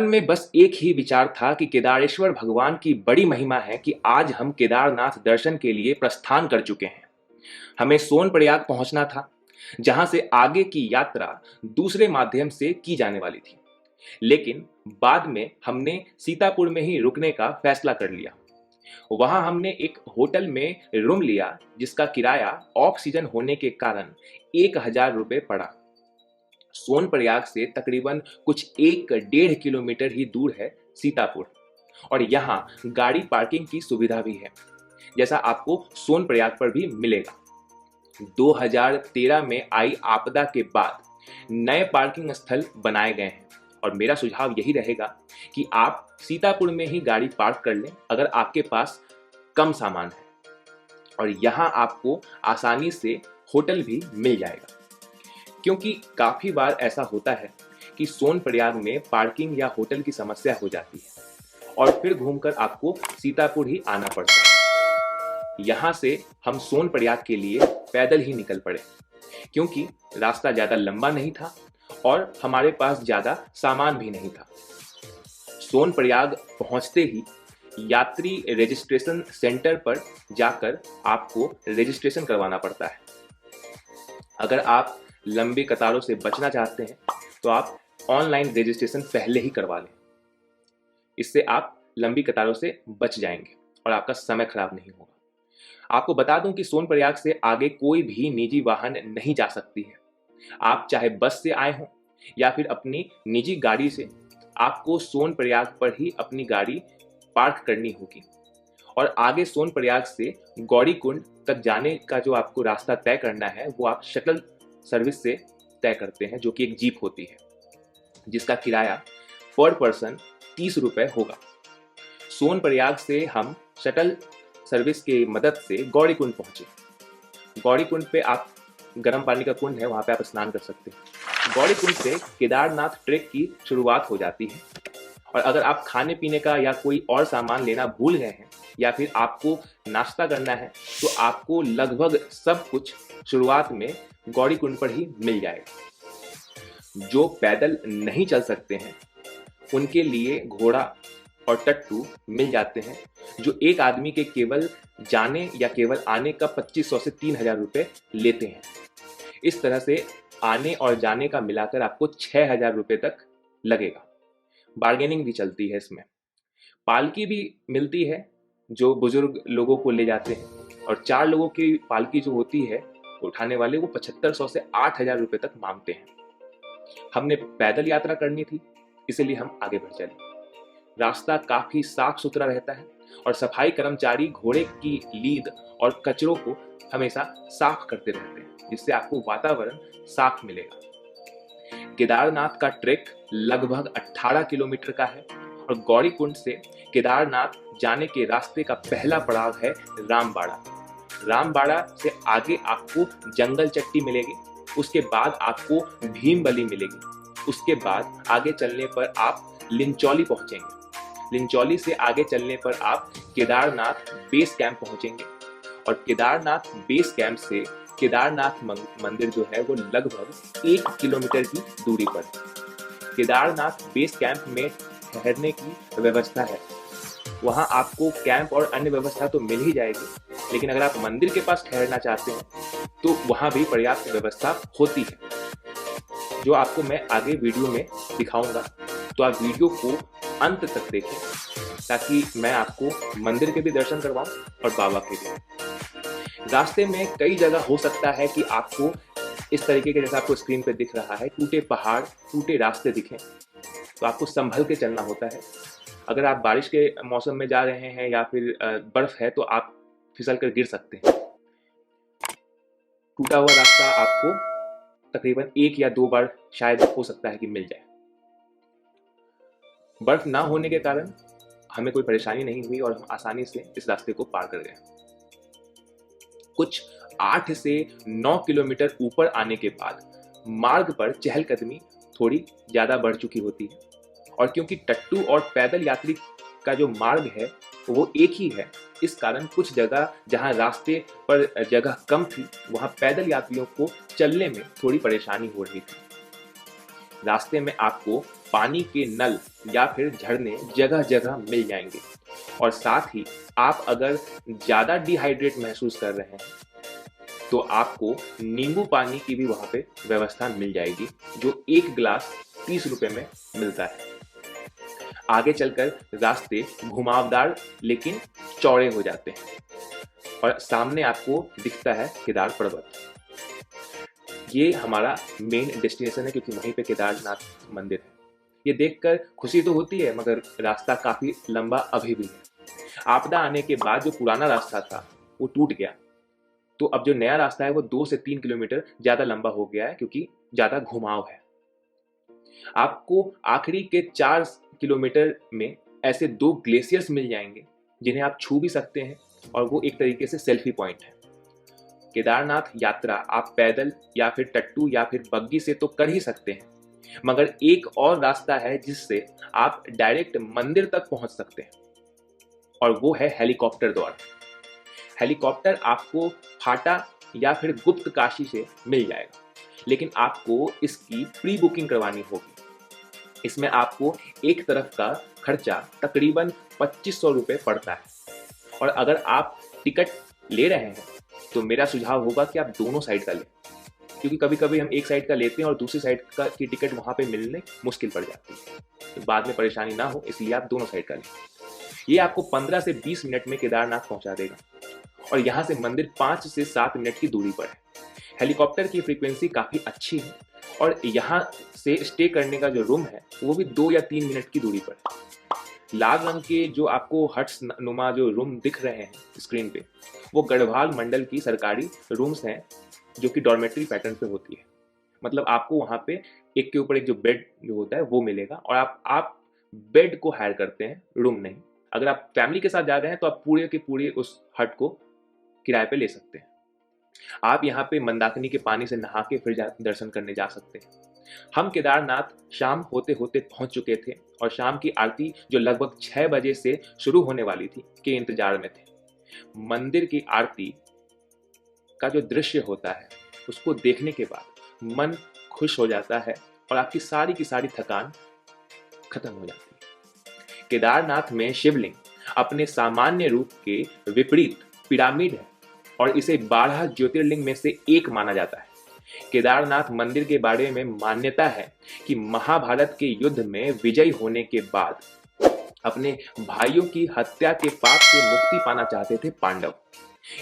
में बस एक ही विचार था कि केदारेश्वर भगवान की बड़ी महिमा है कि आज हम केदारनाथ दर्शन के लिए प्रस्थान कर चुके हैं। हमें सोनप्रयाग पहुंचना था, जहां से आगे की यात्रा दूसरे माध्यम से की जाने वाली थी। लेकिन बाद में हमने सीतापुर में ही रुकने का फैसला कर लिया। वहां हमने एक होटल में रूम लिया, जिसका किराया ऑफ सीजन होने के कारण 1,000 रुपये पड़ा। सोनप्रयाग से तकरीबन कुछ 1-1.5 किलोमीटर ही दूर है सीतापुर, और यहाँ गाड़ी पार्किंग की सुविधा भी है, जैसा आपको सोनप्रयाग पर भी मिलेगा। 2013 में आई आपदा के बाद नए पार्किंग स्थल बनाए गए हैं, और मेरा सुझाव यही रहेगा कि आप सीतापुर में ही गाड़ी पार्क कर लें अगर आपके पास कम सामान है, और यहाँ आपको आसानी से होटल भी मिल जाएगा। क्योंकि काफ़ी बार ऐसा होता है कि सोनप्रयाग में पार्किंग या होटल की समस्या हो जाती है और फिर घूमकर आपको सीतापुर ही आना पड़ता है। यहाँ से हम सोनप्रयाग के लिए पैदल ही निकल पड़े, क्योंकि रास्ता ज़्यादा लंबा नहीं था और हमारे पास ज़्यादा सामान भी नहीं था। सोनप्रयाग पहुँचते ही यात्री रजिस्ट्रेशन सेंटर पर जाकर आपको रजिस्ट्रेशन करवाना पड़ता है। अगर आप लंबी कतारों से बचना चाहते हैं तो आप ऑनलाइन रजिस्ट्रेशन पहले ही करवा लें। इससे आप लंबी कतारों से बच जाएंगे और आपका समय खराब नहीं होगा। आपको बता दूं कि सोनप्रयाग से आगे कोई भी निजी वाहन नहीं जा सकती है। आप चाहे बस से आए हों या फिर अपनी निजी गाड़ी से, आपको सोनप्रयाग पर ही अपनी गाड़ी पार्क करनी होगी। और आगे सोनप्रयाग से गौरीकुंड तक जाने का जो आपको रास्ता तय करना है वो आप शटल सर्विस से तय करते हैं, जो कि एक जीप होती है, जिसका किराया पर पर्सन 30 रुपये होगा। सोनप्रयाग से हम शटल सर्विस की मदद से गौरीकुंड पहुंचे। गौरीकुंड पे आप गर्म पानी का कुंड है, वहां पे आप स्नान कर सकते हैं। गौरीकुंड से केदारनाथ ट्रेक की शुरुआत हो जाती है, और अगर आप खाने पीने का या कोई और सामान लेना भूल गए हैं या फिर आपको नाश्ता करना है तो आपको लगभग सब कुछ शुरुआत में गौरीकुंड पर ही मिल जाएगा। जो पैदल नहीं चल सकते हैं उनके लिए घोड़ा और टट्टू मिल जाते हैं, जो एक आदमी के केवल जाने या केवल आने का 2500 से 3,000 रुपये लेते हैं। इस तरह से आने और जाने का मिलाकर आपको 6,000 रुपये तक लगेगा। बार्गेनिंग भी चलती है इसमें। पालकी भी मिलती है जो बुजुर्ग लोगों को ले जाते हैं, और 4 लोगों की पालकी जो होती है उठाने वाले वो 7,500 से 8,000 रुपये तक मांगते हैं। हमने पैदल यात्रा करनी थी, इसलिए हम आगे बढ़ चले। रास्ता काफी साफ सुथरा रहता है और सफाई कर्मचारी घोड़े की लीद और कचरों को हमेशा साफ करते रहते हैं, जिससे आपको वातावरण साफ मिलेगा। केदारनाथ का ट्रैक लगभग 18 किलोमीटर का है, और गौरीकुंड से केदारनाथ जाने के रास्ते का पहला पड़ाव है रामबाड़ा। रामबाड़ा से आगे आपको जंगल चट्टी मिलेगी, उसके बाद आपको भीमबली मिलेगी, उसके बाद आगे चलने पर आप लिंचौली पहुंचेंगे। लिंचौली से आगे चलने पर आप केदारनाथ बेस कैंप पहुंचेंगे, और केदारनाथ बेस कैंप से केदारनाथ मंदिर जो है वो लगभग 1 किलोमीटर की दूरी पर। केदारनाथ बेस कैंप में ठहरने की व्यवस्था है। वहां आपको कैंप और अन्य व्यवस्था तो मिल ही जाएगी, लेकिन अगर आप मंदिर के पास ठहरना चाहते हैं तो वहां भी पर्याप्त व्यवस्था होती है, जो आपको मैं आगे वीडियो में दिखाऊंगा। तो आप वीडियो को अंत तक देखें, ताकि मैं आपको मंदिर के भी दर्शन करवाऊं और बाबा के भी। रास्ते में कई जगह हो सकता है कि आपको इस तरीके के, जैसा आपको स्क्रीन पे दिख रहा है, टूटे पहाड़, टूटे रास्ते दिखें, तो आपको संभल के चलना होता है। अगर आप बारिश के मौसम में जा रहे हैं या फिर बर्फ है तो आप फिसल कर गिर सकते हैं। टूटा हुआ रास्ता आपको तकरीबन 1 या 2 बार शायद हो सकता है कि मिल जाए। बर्फ ना होने के कारण हमें कोई परेशानी नहीं हुई और हम आसानी से इस रास्ते को पार कर गए। कुछ 8 से 9 किलोमीटर ऊपर आने के बाद मार्ग पर चहलकदमी थोड़ी ज़्यादा बढ़ चुकी होती है, और क्योंकि टट्टू और पैदल यात्री का जो मार्ग है वो एक ही है, इस कारण कुछ जगह जहां रास्ते पर जगह कम थी वहां पैदल यात्रियों को चलने में थोड़ी परेशानी हो रही थी। रास्ते में आपको पानी के नल या फिर झरने जगह जगह मिल जाएंगे। और साथ ही आप अगर ज़्यादा डिहाइड्रेट महसूस कर रहे हैं तो आपको नींबू पानी की भी वहाँ पे व्यवस्था मिल जाएगी, जो 1 गिलास 30 रुपए में मिलता है। आगे चलकर रास्ते घुमावदार लेकिन चौड़े हो जाते हैं और सामने आपको दिखता है केदार पर्वत। ये हमारा मेन डेस्टिनेशन है क्योंकि वहीं पे केदारनाथ मंदिर है। ये देखकर खुशी तो होती है मगर रास्ता काफ़ी लंबा अभी भी है। आपदा आने के बाद जो पुराना रास्ता था वो टूट गया, तो अब जो नया रास्ता है वो 2 से 3 किलोमीटर ज़्यादा लंबा हो गया है क्योंकि ज़्यादा घुमाव है। आपको आखिरी के 4 किलोमीटर में ऐसे 2 ग्लेशियर्स मिल जाएंगे जिन्हें आप छू भी सकते हैं और वो एक तरीके से सेल्फी पॉइंट है। केदारनाथ यात्रा आप पैदल या फिर टट्टू या फिर बग्गी से तो कर ही सकते हैं, मगर एक और रास्ता है जिससे आप डायरेक्ट मंदिर तक पहुंच सकते हैं और वो है हेलीकॉप्टर द्वारा। हेलीकॉप्टर आपको फाटा या फिर गुप्त काशी से मिल जाएगा, लेकिन आपको इसकी प्री बुकिंग करवानी होगी। इसमें आपको एक तरफ का खर्चा तकरीबन 2500 रुपये पड़ता है और अगर आप टिकट ले रहे हैं तो मेरा सुझाव होगा कि आप दोनों साइड का लें, क्योंकि कभी कभी हम एक साइड का लेते हैं और दूसरी साइड का की टिकट वहाँ पे मिलने मुश्किल पड़ जाती है, तो बाद में परेशानी ना हो इसलिए आप दोनों साइड का लें। ये आपको 15 से 20 मिनट में केदारनाथ पहुँचा देगा और यहाँ से मंदिर 5 से 7 मिनट की दूरी पर है। हेलीकॉप्टर की फ्रीक्वेंसी काफ़ी अच्छी है और यहाँ से स्टे करने का जो रूम है वो भी 2 या 3 मिनट की दूरी पर है। लाल रंग के जो आपको हट्स नुमा जो रूम दिख रहे हैं स्क्रीन पे, वो गढ़वाल मंडल की सरकारी रूम्स हैं जो कि डॉर्मेट्री पैटर्न पे होती है। मतलब आपको वहाँ पे एक के ऊपर एक जो बेड जो होता है वो मिलेगा और आप बेड को हायर करते हैं, रूम नहीं। अगर आप फैमिली के साथ जा रहे हैं तो आप पूरे के पूरे उस हट को किराए पे ले सकते हैं। आप यहाँ पे मंदाकिनी के पानी से नहा के फिर दर्शन करने जा सकते हैं। हम केदारनाथ शाम होते होते पहुंच चुके थे और शाम की आरती जो लगभग 6 बजे से शुरू होने वाली थी के इंतजार में थे। मंदिर की आरती का जो दृश्य होता है उसको देखने के बाद मन खुश हो जाता है और आपकी सारी की सारी थकान खत्म हो जाती है। केदारनाथ में शिवलिंग अपने सामान्य रूप के विपरीत पिरामिड है और इसे 12 ज्योतिर्लिंग में से एक माना जाता है। केदारनाथ मंदिर के बारे में मान्यता है कि महाभारत के युद्ध में विजयी होने के बाद अपने भाइयों की हत्या के पाप से मुक्ति पाना चाहते थे पांडव।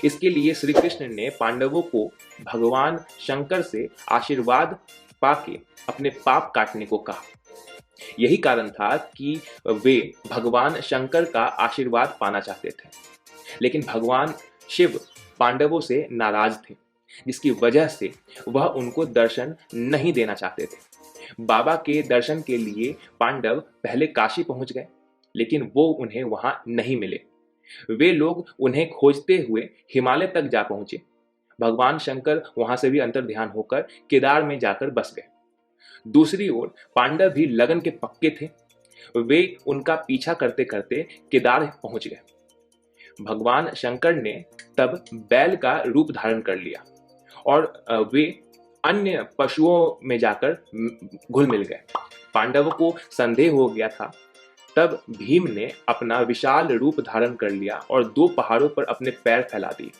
इसके लिए श्री कृष्ण ने पांडवों को भगवान शंकर से आशीर्वाद पाके अपने पाप काटने को कहा। यही कारण था कि वे भगवान शंकर का आशीर्वाद पाना चाहते थे, लेकिन भगवान शिव पांडवों से नाराज थे, जिसकी वजह से वह उनको दर्शन नहीं देना चाहते थे। बाबा के दर्शन के लिए पांडव पहले काशी पहुंच गए, लेकिन वो उन्हें वहां नहीं मिले। वे लोग उन्हें खोजते हुए हिमालय तक जा पहुंचे। भगवान शंकर वहां से भी अंतर ध्यान होकर केदार में जाकर बस गए। दूसरी ओर पांडव भी लगन के पक्के थे। वे उनका पीछा करते करते केदार पहुंच गए। भगवान शंकर ने तब बैल का रूप धारण कर लिया और वे अन्य पशुओं में जाकर घुल मिल गए। पांडवों को संदेह हो गया था। तब भीम ने अपना विशाल रूप धारण कर लिया और 2 पहाड़ों पर अपने पैर फैला दिए।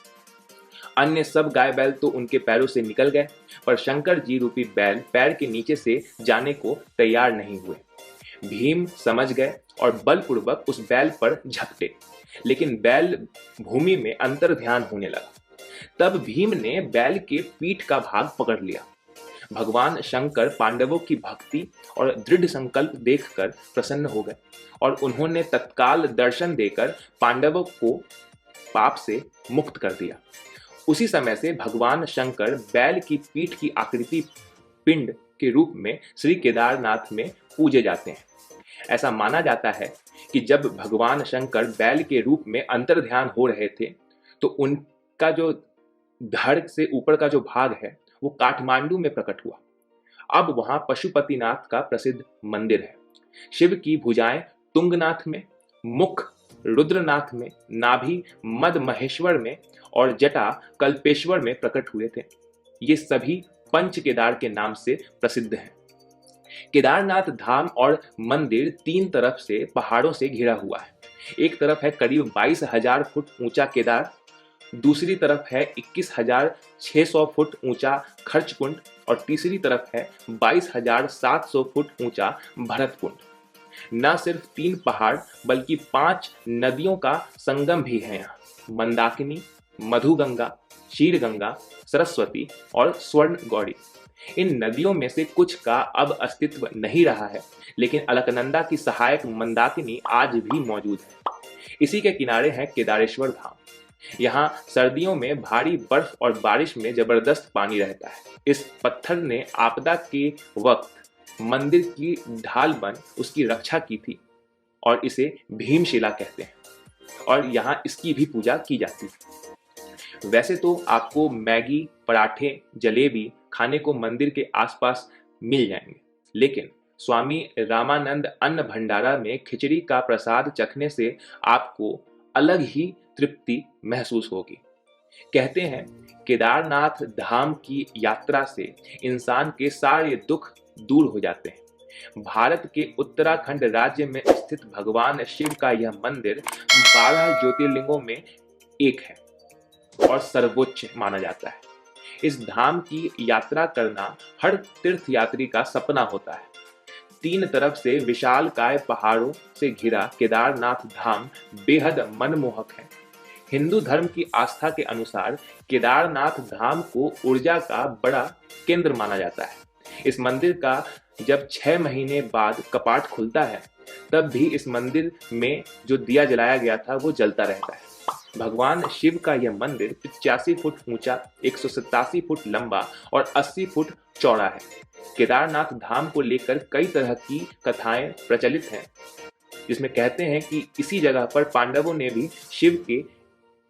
अन्य सब गाय बैल तो उनके पैरों से निकल गए, पर शंकर जी रूपी बैल पैर के नीचे से जाने को तैयार नहीं हुए। भीम समझ गए और बलपूर्वक उस बैल पर झपटे, लेकिन बैल भूमि में अंतर ध्यान होने लगा। तब भीम ने बैल के पीठ का भाग पकड़ लिया। भगवान शंकर पांडवों की भक्ति और दृढ़ संकल्प देखकर प्रसन्न हो गए और उन्होंने तत्काल दर्शन देकर पांडवों को पाप से मुक्त कर दिया। उसी समय से भगवान शंकर बैल की पीठ की आकृति पिंड के रूप में श्री केदारनाथ में पूजे जाते हैं। ऐसा माना जाता है कि जब भगवान शंकर बैल के रूप में अंतर ध्यान हो रहे थे तो उनका जो धड़ से ऊपर का जो भाग है वो काठमांडू में प्रकट हुआ। अब वहां पशुपतिनाथ का प्रसिद्ध मंदिर है। शिव की भुजाएं तुंगनाथ में, मुख रुद्रनाथ में, नाभि मद महेश्वर में और जटा कल्पेश्वर में प्रकट हुए थे। ये सभी पंच केदार के नाम से प्रसिद्ध हैं। केदारनाथ धाम और मंदिर तीन तरफ से पहाड़ों से घिरा हुआ है। एक तरफ है करीब 22,000 फुट ऊंचा केदार, दूसरी तरफ है 21,600 फुट ऊंचा खर्चकुंड और तीसरी तरफ है 22,700 फुट ऊंचा भरतकुंड। न सिर्फ तीन पहाड़ बल्कि 5 नदियों का संगम भी है यहाँ, मंदाकिनी, मधुगंगा, शीरगंगा, सरस्वती और स्वर्ण गौरी। इन नदियों में से कुछ का अब अस्तित्व नहीं रहा है, लेकिन अलकनंदा की सहायक मंदाकिनी आज भी मौजूद है। इसी के किनारे है केदारेश्वर धाम। यहाँ सर्दियों में भारी बर्फ और बारिश में जबरदस्त पानी रहता है। इस पत्थर ने आपदा के वक्त मंदिर की ढाल बन उसकी रक्षा की थी और इसे भीमशिला कहते हैं और यहाँ इसकी भी पूजा की जाती है। वैसे तो आपको मैगी, पराठे, जलेबी खाने को मंदिर के आसपास मिल जाएंगे, लेकिन स्वामी रामानंद अन्न भंडारा में खिचड़ी का प्रसाद चखने से आपको अलग ही तृप्ति महसूस होगी। कहते हैं केदारनाथ धाम की यात्रा से इंसान के सारे दुख दूर हो जाते हैं। भारत के उत्तराखंड राज्य में स्थित भगवान शिव का यह मंदिर 12 ज्योतिर्लिंगों में एक है और सर्वोच्च माना जाता है। इस धाम की यात्रा करना हर तीर्थयात्री का सपना होता है। तीन तरफ से विशालकाय पहाड़ों से घिरा केदारनाथ धाम बेहद मनमोहक है। हिंदू धर्म की आस्था के अनुसार केदारनाथ धाम को ऊर्जा का बड़ा केंद्र माना जाता है। इस मंदिर का जब 6 महीने बाद कपाट खुलता है, तब भी इस मंदिर में जो दिया जलाया गया था वो जलता रहता है। भगवान शिव का यह मंदिर 85 फुट ऊंचा, 187 फुट लंबा और 80 फुट चौड़ा है। केदारनाथ धाम को लेकर कई तरह की कथाएं प्रचलित हैं, जिसमें कहते हैं कि इसी जगह पर पांडवों ने भी शिव के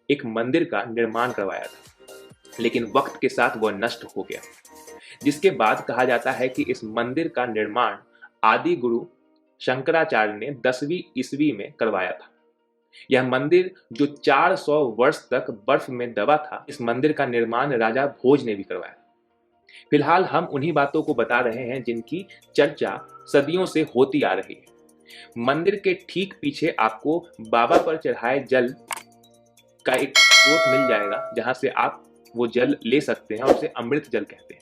एक मंदिर का निर्माण करवाया था, लेकिन वक्त के साथ वह नष्ट हो गया। जिसके बाद कहा जाता है कि इस मंदिर का निर्माण आदि गुरु शंकराचार्य ने 10वीं ईस्वी में करवाया था। यह मंदिर जो 400 वर्ष तक बर्फ में दबा था, इस मंदिर का निर्माण राजा भोज ने भी करवाया। फिलहाल हम उन्हीं बातों को बता रहे हैं जिनकी चर्चा सदियों से होती आ रही है। मंदिर के ठीक पीछे आपको बाबा पर चढ़ाए जल का एक स्रोत मिल जाएगा, जहां से आप वो जल ले सकते हैं और उसे अमृत जल कहते हैं।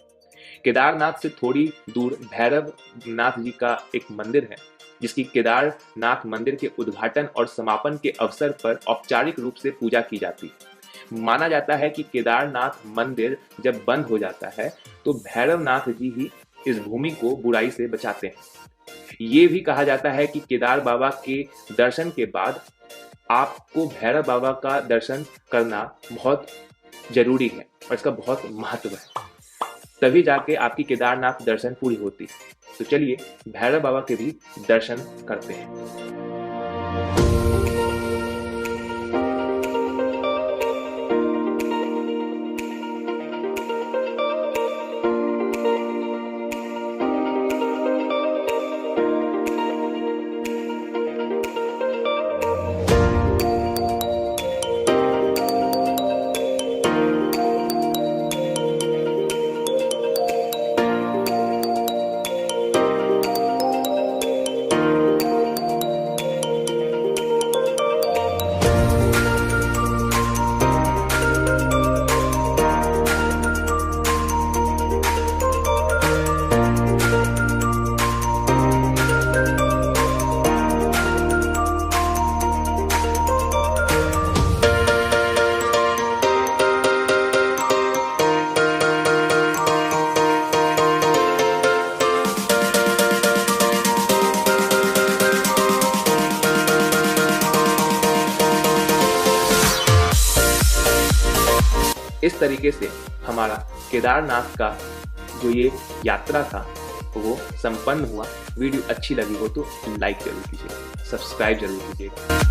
केदारनाथ से थोड़ी दूर भैरवनाथ जी का एक मंदिर है, जिसकी केदारनाथ मंदिर के उद्घाटन और समापन के अवसर पर औपचारिक रूप से पूजा की जाती है। माना जाता है कि केदारनाथ मंदिर जब बंद हो जाता है तो भैरवनाथ जी ही इस भूमि को बुराई से बचाते हैं। ये भी कहा जाता है कि केदार बाबा के दर्शन के बाद आपको भैरव बाबा का दर्शन करना बहुत जरूरी है और इसका बहुत महत्व है, तभी जाके आपकी केदारनाथ दर्शन पूरी होती है। तो चलिए भैरव बाबा के भी दर्शन करते हैं। इस तरीके से हमारा केदारनाथ का जो ये यात्रा था वो संपन्न हुआ। वीडियो अच्छी लगी हो तो लाइक जरूर कीजिएगा, सब्सक्राइब जरूर कीजिएगा।